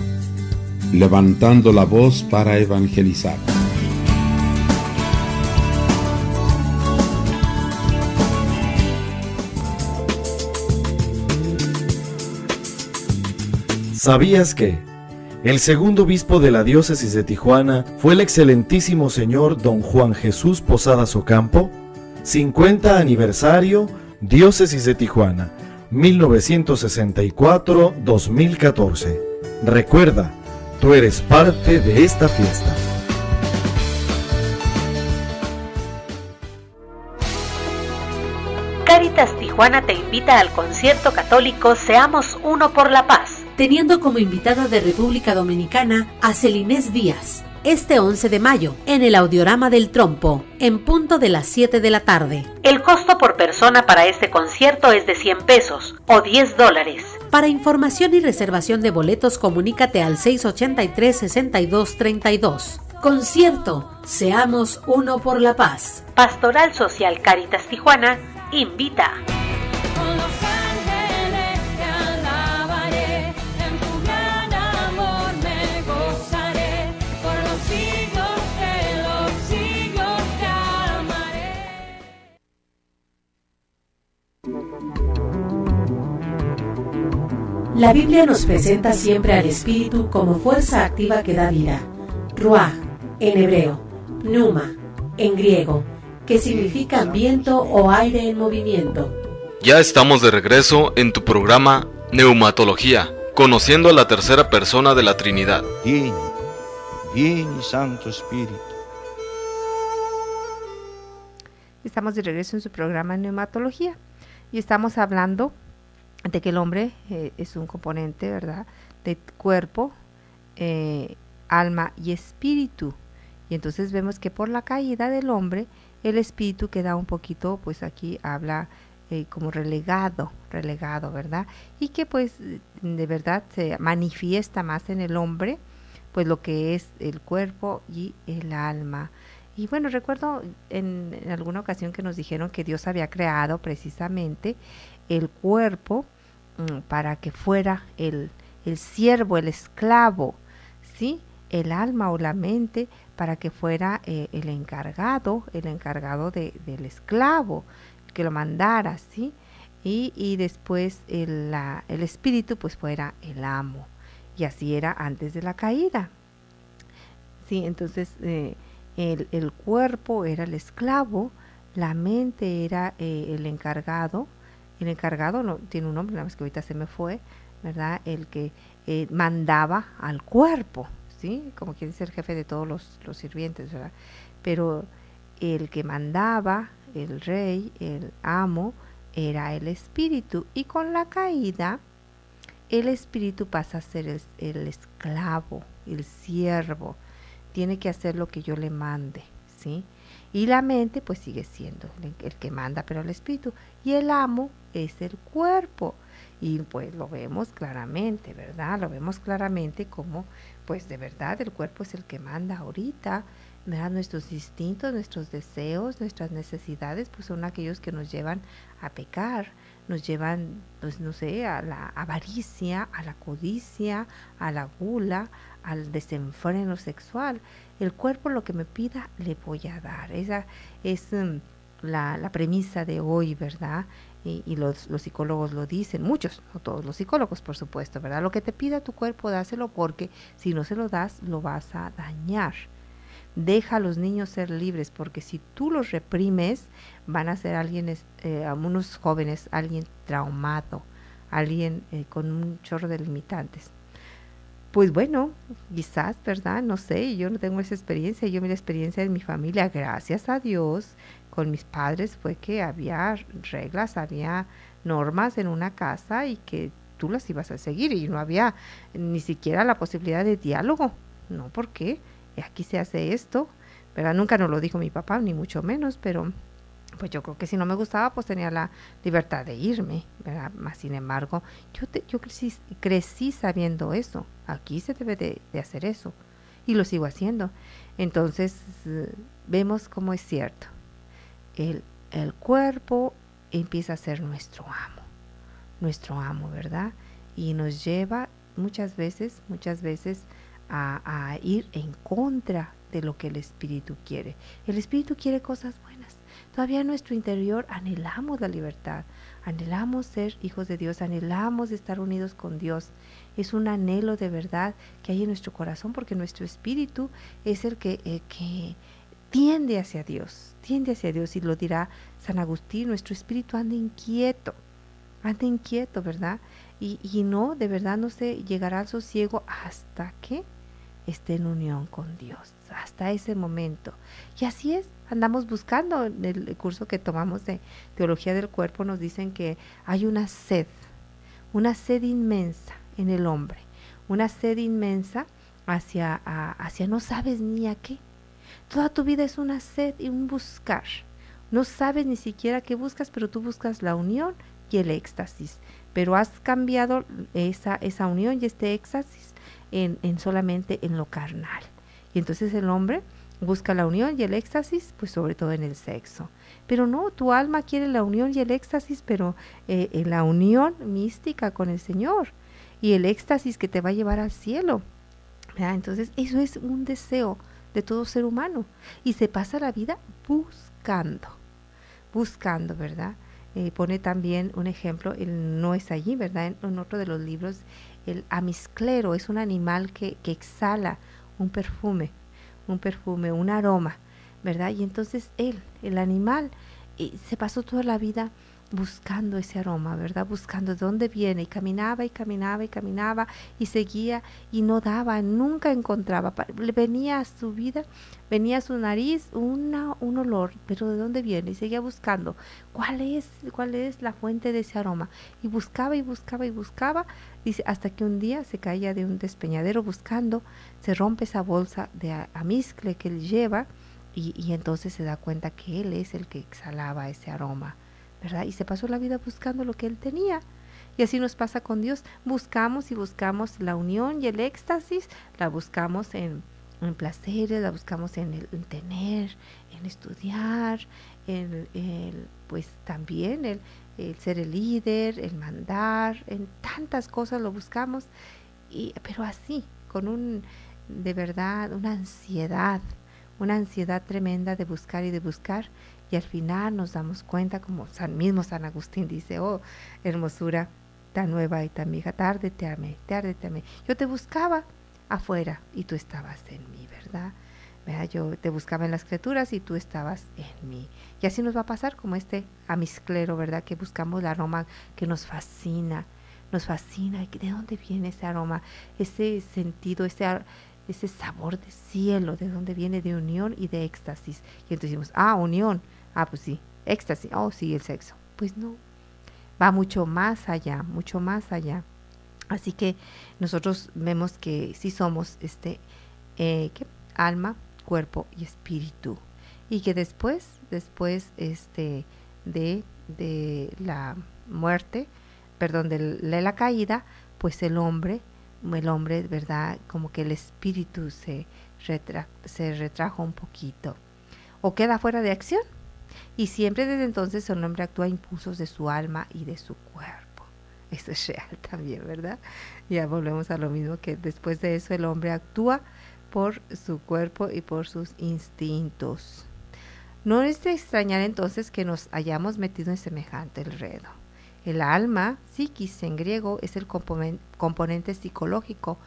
levantando la voz para evangelizar. ¿Sabías que el segundo obispo de la diócesis de Tijuana fue el excelentísimo señor don Juan Jesús Posadas Ocampo? 50 aniversario, diócesis de Tijuana, 1964-2014. Recuerda, tú eres parte de esta fiesta. Cáritas Tijuana te invita al concierto católico Seamos Uno por la Paz, teniendo como invitada de República Dominicana a Celinés Díaz. este 11 de mayo en el Audiorama del Trompo, en punto de las 7 de la tarde. El costo por persona para este concierto es de 100 pesos o $10. Para información y reservación de boletos, comunícate al 683-6232. Concierto Seamos Uno por la Paz. Pastoral Social Cáritas Tijuana invita. La Biblia nos presenta siempre al Espíritu como fuerza activa que da vida. Ruach, en hebreo, Pneuma, en griego, que significa viento o aire en movimiento. Ya estamos de regreso en tu programa Neumatología, conociendo a la tercera persona de la Trinidad. Vieni Santo Espíritu. Estamos de regreso en su programa Neumatología y estamos hablando de que el hombre es un componente, ¿verdad?, de cuerpo, alma y espíritu. Y entonces vemos que por la caída del hombre, el espíritu queda un poquito, pues aquí habla como relegado, ¿verdad? Y que pues de verdad se manifiesta más en el hombre, pues lo que es el cuerpo y el alma. Y bueno, recuerdo en alguna ocasión que nos dijeron que Dios había creado precisamente el cuerpo para que fuera el siervo, el esclavo, ¿sí? El alma o la mente para que fuera el encargado del esclavo, que lo mandara, ¿sí? Y después el espíritu pues fuera el amo. Y así era antes de la caída. Sí, entonces el cuerpo era el esclavo, la mente era el encargado. El encargado no tiene un nombre, nada más que ahorita se me fue, ¿verdad? El que mandaba al cuerpo, ¿sí? Como quiere ser jefe de todos los sirvientes, ¿verdad? Pero el que mandaba, el rey, el amo, era el espíritu. Y con la caída, el espíritu pasa a ser el esclavo, el siervo. Tiene que hacer lo que yo le mande, ¿sí? Y la mente pues sigue siendo el que manda, pero el espíritu. Y el amo es el cuerpo. Y pues lo vemos claramente, ¿verdad? Lo vemos claramente como pues de verdad el cuerpo es el que manda ahorita, ¿verdad? Nuestros instintos, nuestros deseos, nuestras necesidades pues son aquellos que nos llevan a pecar, nos llevan pues no sé, a la avaricia, a la codicia, a la gula, al desenfreno sexual. El cuerpo lo que me pida le voy a dar. Esa es la premisa de hoy, ¿verdad? Y los psicólogos lo dicen, muchos, no todos los psicólogos, por supuesto, ¿verdad? Lo que te pida tu cuerpo, dáselo, porque si no se lo das, lo vas a dañar. Deja a los niños ser libres, porque si tú los reprimes, van a ser unos jóvenes, alguien traumado, alguien con un chorro de limitantes. Pues bueno, quizás, ¿verdad? No sé, yo no tengo esa experiencia. Yo mi experiencia en mi familia, gracias a Dios, con mis padres fue que había reglas, había normas en una casa y que tú las ibas a seguir y no había ni siquiera la posibilidad de diálogo. No, ¿por qué? Aquí se hace esto, ¿verdad? Nunca nos lo dijo mi papá, ni mucho menos, pero pues yo creo que si no me gustaba, pues tenía la libertad de irme, ¿verdad? Más sin embargo, yo crecí sabiendo eso. Aquí se debe de hacer eso. Y lo sigo haciendo. Entonces, vemos cómo es cierto. El cuerpo empieza a ser nuestro amo, ¿verdad? Y nos lleva muchas veces a ir en contra de lo que el espíritu quiere. El espíritu quiere cosas buenas. Todavía en nuestro interior anhelamos la libertad, anhelamos ser hijos de Dios, anhelamos estar unidos con Dios. Es un anhelo de verdad que hay en nuestro corazón, porque nuestro espíritu es el que tiende hacia Dios, y lo dirá San Agustín, nuestro espíritu anda inquieto, ¿verdad? Y no, de verdad no se llegará al sosiego hasta que esté en unión con Dios, hasta ese momento. Y así es, andamos buscando. En el curso que tomamos de Teología del Cuerpo nos dicen que hay una sed inmensa en el hombre, una sed inmensa hacia no sabes ni a qué. Toda tu vida es una sed y un buscar. No sabes ni siquiera qué buscas, pero tú buscas la unión y el éxtasis. Pero has cambiado esa unión y este éxtasis en solamente en lo carnal. Y entonces el hombre busca la unión y el éxtasis, pues sobre todo en el sexo. Pero no, tu alma quiere la unión y el éxtasis, pero en la unión mística con el Señor y el éxtasis que te va a llevar al cielo. ¿Verdad? Entonces eso es un deseo de todo ser humano y se pasa la vida buscando, ¿verdad? Pone también un ejemplo, no es allí, ¿verdad? En otro de los libros, el amisclero es un animal que exhala un perfume, un aroma, ¿verdad? Y entonces el animal, se pasó toda la vida buscando ese aroma, ¿verdad? Buscando de dónde viene, y caminaba y seguía y no daba, nunca encontraba. Venía a su vida, venía a su nariz un olor, pero ¿de dónde viene? Y seguía buscando cuál es la fuente de ese aroma, y buscaba, dice, hasta que un día se caía de un despeñadero buscando, se rompe esa bolsa de amiscle que él lleva, y entonces se da cuenta que él es el que exhalaba ese aroma, ¿verdad? Y se pasó la vida buscando lo que él tenía. Y así nos pasa con Dios. Buscamos la unión y el éxtasis, la buscamos en placeres, la buscamos en tener, en estudiar, pues también el ser el líder, el mandar, en tantas cosas lo buscamos, pero así, con de verdad, una ansiedad tremenda de buscar, y al final nos damos cuenta, como mismo San Agustín dice, oh, hermosura tan nueva y tan vieja, tarde te amé. Yo te buscaba afuera y tú estabas en mí, ¿verdad? Yo te buscaba en las criaturas y tú estabas en mí. Y así nos va a pasar como este amisclero, ¿verdad? Que buscamos el aroma que nos fascina. ¿De dónde viene ese aroma? Ese sentido, ese sabor de cielo, ¿de dónde viene? De unión y de éxtasis. Y entonces decimos, unión, pues sí, éxtasis, sí, el sexo. Pues no, va mucho más allá. Así que nosotros vemos que sí somos alma, cuerpo y espíritu. Y que después de la muerte, de la caída, pues el hombre, ¿verdad? Como que el espíritu se retrajo un poquito o queda fuera de acción, y siempre desde entonces el hombre actúa a impulsos de su alma y de su cuerpo. Eso es real también, ¿verdad? Ya volvemos a lo mismo, que después de eso el hombre actúa por su cuerpo y por sus instintos. No es de extrañar entonces que nos hayamos metido en semejante enredo. El alma, psiquis en griego, es el componente psicológico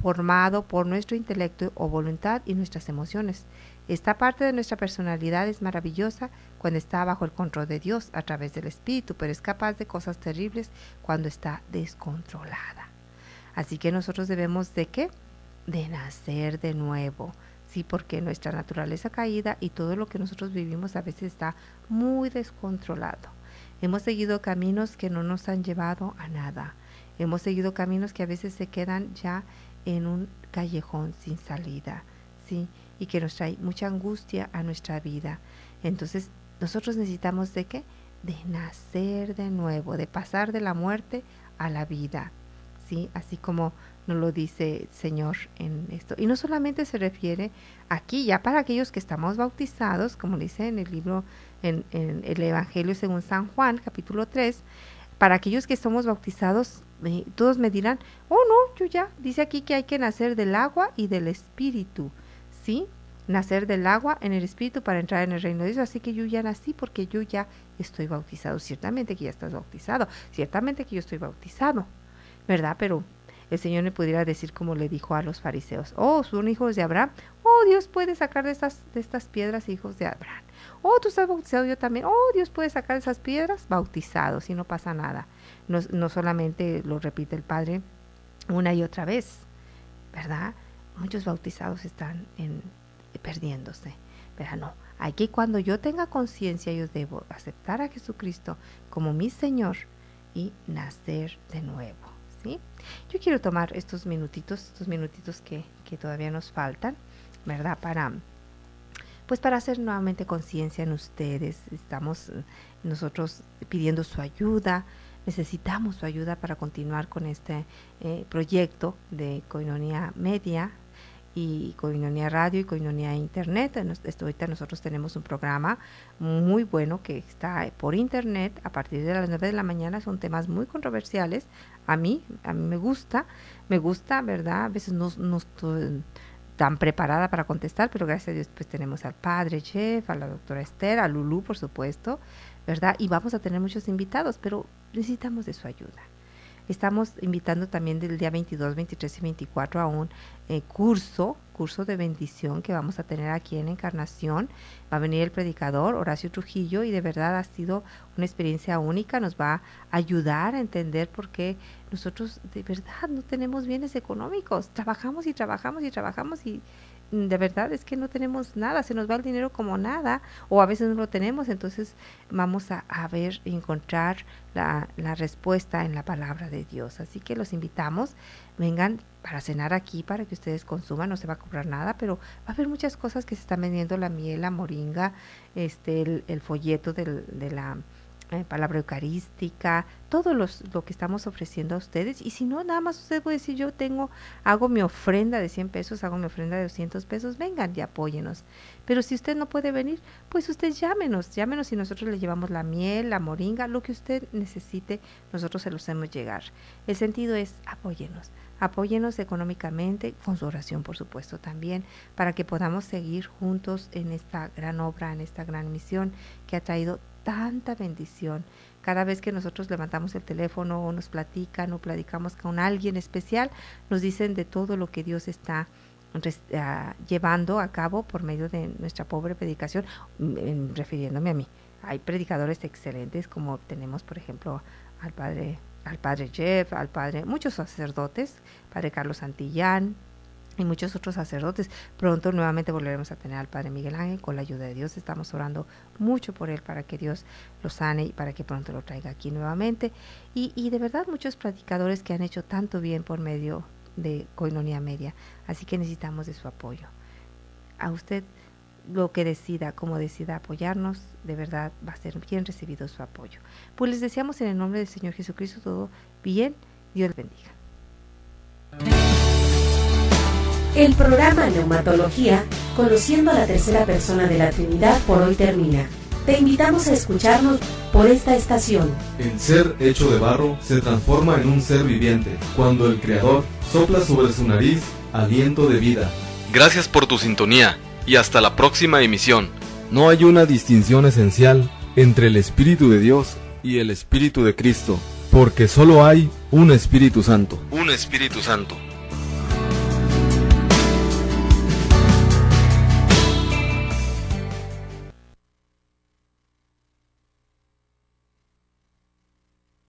formado por nuestro intelecto o voluntad y nuestras emociones. Esta parte de nuestra personalidad es maravillosa cuando está bajo el control de Dios a través del espíritu, pero es capaz de cosas terribles cuando está descontrolada. Así que nosotros debemos ¿de qué? De nacer de nuevo. Sí, porque nuestra naturaleza caída y todo lo que nosotros vivimos a veces está muy descontrolado. Hemos seguido caminos que no nos han llevado a nada. Hemos seguido caminos que a veces se quedan ya en un callejón sin salida, ¿sí? Y que nos trae mucha angustia a nuestra vida. Entonces, nosotros necesitamos ¿de qué? De nacer de nuevo, de pasar de la muerte a la vida, ¿sí? Así como nos lo dice el Señor en esto. Y no solamente se refiere aquí, ya para aquellos que estamos bautizados, como dice en el libro, en el Evangelio según San Juan, capítulo 3, para aquellos que somos bautizados, todos me dirán, no, yo ya, dice aquí que hay que nacer del agua y del espíritu, ¿sí? Nacer del agua en el espíritu para entrar en el reino de Dios. Así que yo ya nací porque yo ya estoy bautizado. Ciertamente que ya estás bautizado, ciertamente que yo estoy bautizado, ¿verdad? Pero el Señor me pudiera decir como le dijo a los fariseos, son hijos de Abraham, Dios puede sacar de estas piedras hijos de Abraham. Tú estás bautizado, yo también, Dios puede sacar de esas piedras bautizados y no pasa nada. No solamente lo repite el Padre una y otra vez, ¿verdad? Muchos bautizados están perdiéndose, ¿verdad? No, aquí cuando yo tenga conciencia yo debo aceptar a Jesucristo como mi Señor y nacer de nuevo, ¿sí? Yo quiero tomar estos minutitos que todavía nos faltan, ¿verdad? Para hacer nuevamente conciencia en ustedes. Estamos nosotros pidiendo su ayuda, necesitamos su ayuda para continuar con este proyecto de Koinonia Media y Koinonia Radio y Koinonia Internet. Ahorita nosotros tenemos un programa muy bueno que está por Internet a partir de las 9 de la mañana. Son temas muy controversiales. A mí me gusta, ¿verdad? A veces no estoy tan preparada para contestar, pero gracias a Dios pues tenemos al padre Jeff, a la doctora Esther, a Lulú, por supuesto, ¿verdad? Y vamos a tener muchos invitados, pero necesitamos de su ayuda. Estamos invitando también del día 22, 23 y 24 a un curso de bendición que vamos a tener aquí en Encarnación. Va a venir el predicador Horacio Trujillo y de verdad ha sido una experiencia única. Nos va a ayudar a entender por qué nosotros de verdad no tenemos bienes económicos. Trabajamos y de verdad es que no tenemos nada, se nos va el dinero como nada, o a veces no lo tenemos. Entonces vamos a ver y encontrar la respuesta en la palabra de Dios. Así que los invitamos, vengan para cenar aquí, para que ustedes consuman, no se va a cobrar nada, pero va a haber muchas cosas que se están vendiendo, la miel, la moringa, el folleto de la palabra eucarística, todo lo que estamos ofreciendo a ustedes. Y si no, nada más usted puede decir, yo hago mi ofrenda de 100 pesos, hago mi ofrenda de 200 pesos, vengan y apóyenos. Pero si usted no puede venir, pues usted llámenos y nosotros le llevamos la miel, la moringa, lo que usted necesite, nosotros se lo hacemos llegar. El sentido es apóyenos económicamente, con su oración por supuesto también, para que podamos seguir juntos en esta gran obra, en esta gran misión que ha traído tanta bendición. Cada vez que nosotros levantamos el teléfono o nos platican o platicamos con alguien especial, nos dicen de todo lo que Dios está llevando a cabo por medio de nuestra pobre predicación, refiriéndome a mí. Hay predicadores excelentes, como tenemos por ejemplo al padre Jeff, muchos sacerdotes, padre Carlos Santillán y muchos otros sacerdotes. Pronto nuevamente volveremos a tener al padre Miguel Ángel. Con la ayuda de Dios estamos orando mucho por él, para que Dios lo sane y para que pronto lo traiga aquí nuevamente. Y de verdad muchos predicadores que han hecho tanto bien por medio de Koinonia Media. Así que necesitamos de su apoyo. A usted, lo que decida, como decida apoyarnos, de verdad va a ser bien recibido su apoyo. Pues les deseamos en el nombre del Señor Jesucristo todo bien. Dios les bendiga. El programa Neumatología, conociendo a la tercera persona de la Trinidad, por hoy termina. Te invitamos a escucharnos por esta estación. El ser hecho de barro se transforma en un ser viviente cuando el Creador sopla sobre su nariz aliento de vida. Gracias por tu sintonía y hasta la próxima emisión. No hay una distinción esencial entre el Espíritu de Dios y el Espíritu de Cristo, porque solo hay un Espíritu Santo. Un Espíritu Santo.